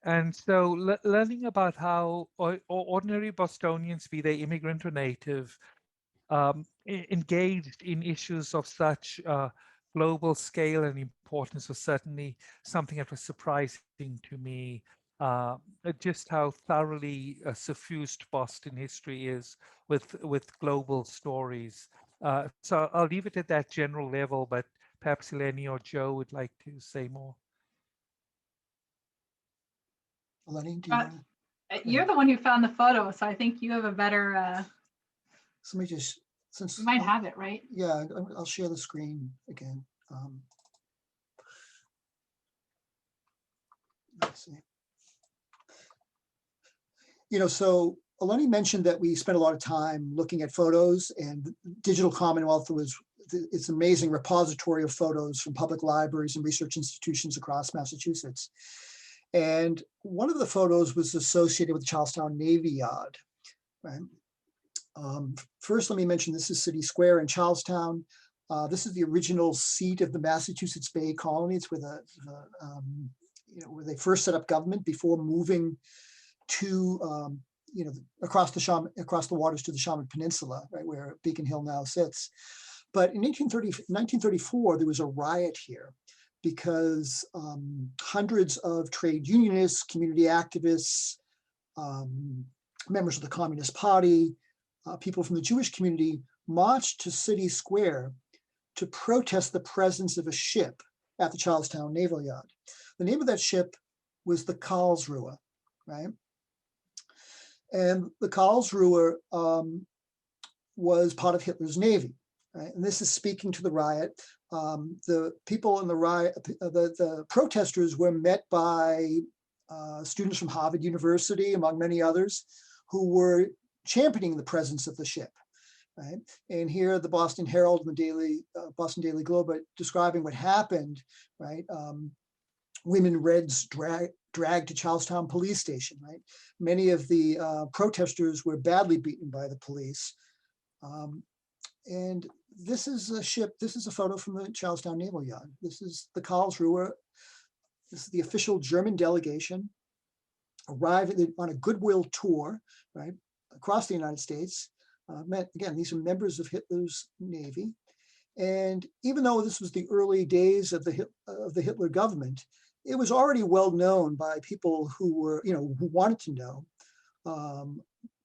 S2: And so learning about how ordinary Bostonians, be they immigrant or native, engaged in issues of such global scale and importance was certainly something that was surprising to me. Just how thoroughly suffused Boston history is with global stories. So I'll leave it at that general level, but perhaps Eleni or Joe would like to say more.
S4: Eleni, do you want to?
S3: You're the one who found the photo, so I think you have a better.
S4: So let me just, since
S3: you might have it, right?
S4: Yeah, I'll share the screen again. Let's see. So Eleni mentioned that we spent a lot of time looking at photos, and Digital Commonwealth was its amazing repository of photos from public libraries and research institutions across Massachusetts. And one of the photos was associated with the Charlestown Navy Yard. Right? First, let me mention this is City Square in Charlestown. This is the original seat of the Massachusetts Bay Colony. It's where where they first set up government before moving to across the waters to the Shaman Peninsula, right, where Beacon Hill now sits. But in 1934, there was a riot here because hundreds of trade unionists, community activists, members of the Communist Party, people from the Jewish community marched to City Square to protest the presence of a ship at the Charlestown Naval Yard. The name of that ship was the Karlsruhe, right? And the Karlsruhe was part of Hitler's Navy, right? And this is speaking to the riot. The people in the riot, the protesters were met by students from Harvard University, among many others, who were championing the presence of the ship, right? And here the Boston Herald and the Boston Daily Globe are describing what happened, right? Women Reds dragged to Charlestown police station, right? Many of the protesters were badly beaten by the police. And this is a ship, this is a photo from the Charlestown Naval Yard. This is the Karlsruhe. This is the official German delegation arriving on a goodwill tour, right, across the United States. Again, these are members of Hitler's Navy. And even though this was the early days of the Hitler government, it was already well known by people who were, who wanted to know,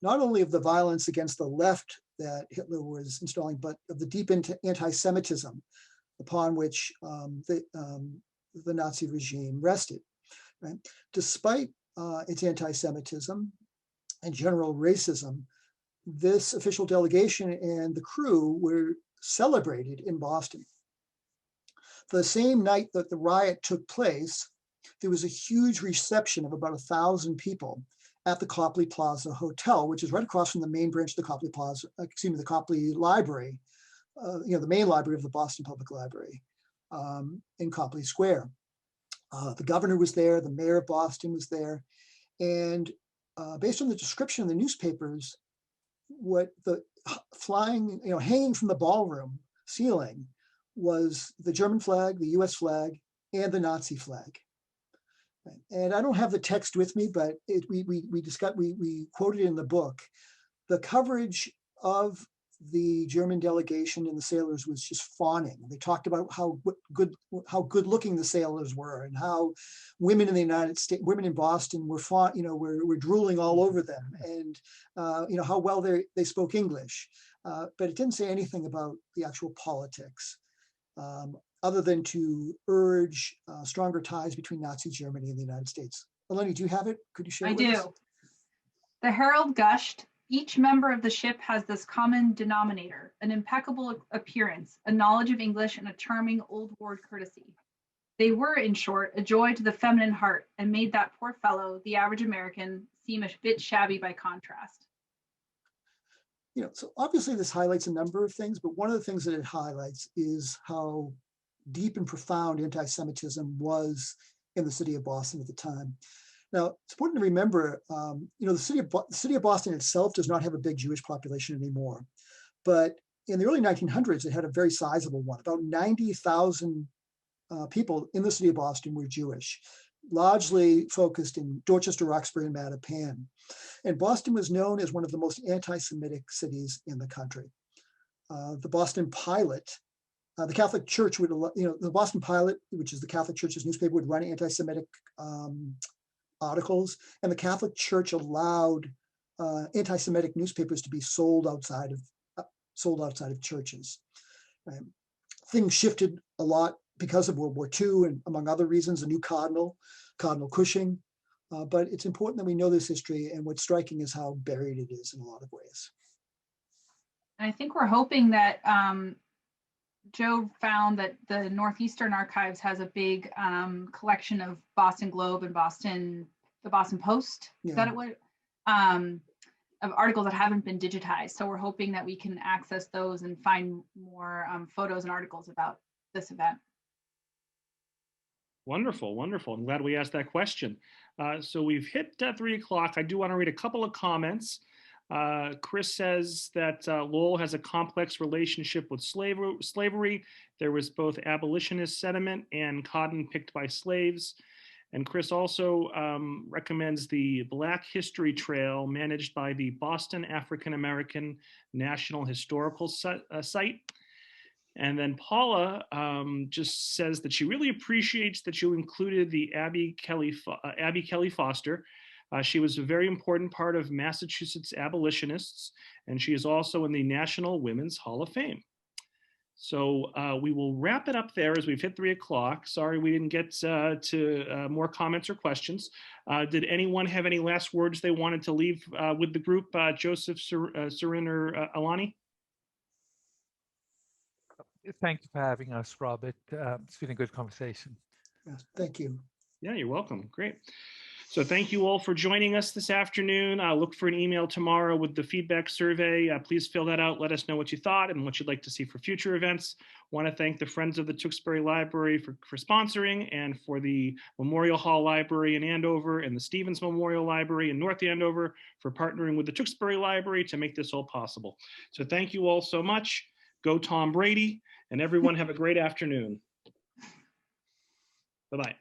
S4: not only of the violence against the left that Hitler was installing, but of the deep anti-Semitism upon which the Nazi regime rested. Right? Despite its anti-Semitism and general racism, this official delegation and the crew were celebrated in Boston. The same night that the riot took place, there was a huge reception of about 1,000 people at the Copley Plaza Hotel, which is right across from the main branch of the Copley Plaza, the Copley Library, the main library of the Boston Public Library in Copley Square. The governor was there, the mayor of Boston was there, and based on the description in the newspapers, what the hanging from the ballroom ceiling was the German flag, the US flag, and the Nazi flag. And I don't have the text with me, but we quoted in the book. The coverage of the German delegation and the sailors was just fawning. They talked about how good looking the sailors were, and how women in the United States, women in Boston were were drooling all over them, and how well they spoke English. But it didn't say anything about the actual politics, other than to urge stronger ties between Nazi Germany and the United States. Eleni, do you have it? Could you share it with us? I do.
S3: The Herald gushed, "Each member of the ship has this common denominator, an impeccable appearance, a knowledge of English, and a charming old word courtesy. They were, in short, a joy to the feminine heart, and made that poor fellow, the average American, seem a bit shabby by contrast."
S4: So obviously this highlights a number of things, but one of the things that it highlights is how deep and profound anti-Semitism was in the city of Boston at the time. Now, it's important to remember, the city of Boston itself does not have a big Jewish population anymore. But in the early 1900s, it had a very sizable one. About 90,000 people in the city of Boston were Jewish, largely focused in Dorchester, Roxbury, and Mattapan. And Boston was known as one of the most anti-Semitic cities in the country. The Boston Pilot, the Catholic Church would, the Boston Pilot, which is the Catholic Church's newspaper, would run anti-Semitic articles, and the Catholic Church allowed anti-Semitic newspapers to be sold outside of churches. Right? Things shifted a lot because of World War II, and among other reasons, a new cardinal, Cardinal Cushing. But it's important that we know this history, and what's striking is how buried it is in a lot of ways.
S3: I think we're hoping that Joe found that the Northeastern Archives has a big collection of Boston Globe and the Boston Post. Is that what? Of articles that haven't been digitized. So we're hoping that we can access those and find more photos and articles about this event.
S1: Wonderful, wonderful. I'm glad we asked that question. So we've hit 3 o'clock. I do want to read a couple of comments. Chris says that Lowell has a complex relationship with slavery. There was both abolitionist sentiment and cotton picked by slaves. And Chris also recommends the Black History Trail managed by the Boston African American National Historical Site. And then Paula just says that she really appreciates that you included the Abby Kelly Foster. She was a very important part of Massachusetts abolitionists, and she is also in the National Women's Hall of Fame. So we will wrap it up there as we've hit 3 o'clock. Sorry we didn't get to more comments or questions. Did anyone have any last words they wanted to leave with the group? Joseph, Suren, or Eleni?
S2: Thank you for having us, Robert. It's been a good conversation.
S4: Yes, thank you.
S1: Yeah, you're welcome. Great. So thank you all for joining us this afternoon. I'll look for an email tomorrow with the feedback survey. Please fill that out. Let us know what you thought and what you'd like to see for future events. Want to thank the Friends of the Tewksbury Library for sponsoring, and for the Memorial Hall Library in Andover and the Stevens Memorial Library in North Andover for partnering with the Tewksbury Library to make this all possible. So thank you all so much. Go Tom Brady, and everyone have a great afternoon. Bye-bye.